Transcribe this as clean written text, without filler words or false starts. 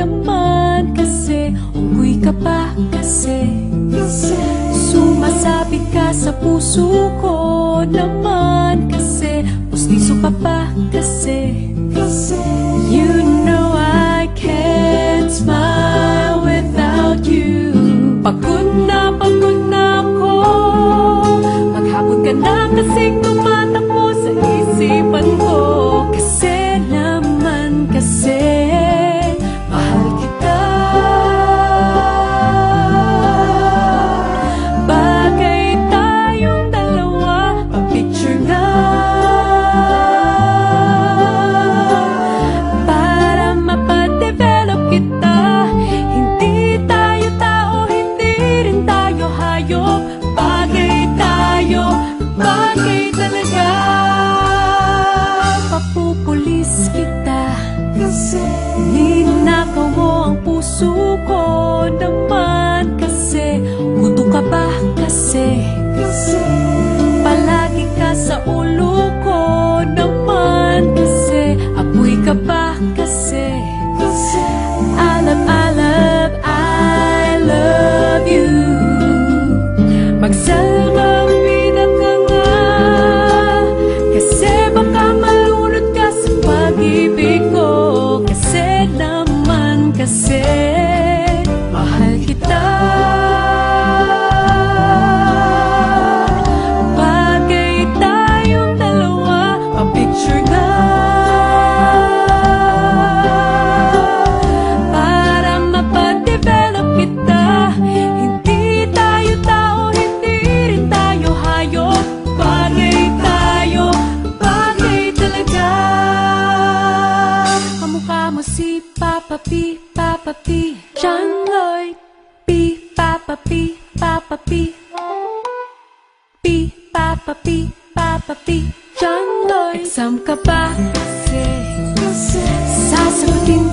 naman kasi, unggoy ka pa kasi, sumasabit ka sa puso ko naman kasi, pustiso ka pa kasi, you know I can't smile without you. Pagod na ako, maghapon ka na kasing tumatakbo sa isipan ko. Kasi naman kasi, mahal kita. Bagay tayong dalawa, pa-picture nga, para mapadevelop kita. Hindi tayo tao, hindi rin tayo hayop. Bagay tayo, bagay talaga. Papupulis kita kasi ninakaw mo ang puso ko naman kasi, gusto ka ba kasi, palagi ka sa ulo ko naman kasi, apoy ka ba kasi, I love you. Magsalbang pinaka nga kasi baka malunod ka sa pag-ibig ko. Kasi naman kasi, mahal kita. Bagay tayong dalawa, pa-picture nga, para mapadevelop kita. Hindi tayo tao, hindi rin tayo hayop. Bagay tayo, bagay talaga. Kamukha mo si Papa P, Papa P, John Lloyd P, Papa P, Papa P, P, Papa P, Papa P, John Lloyd. Exam ka ba kasi, sasagutin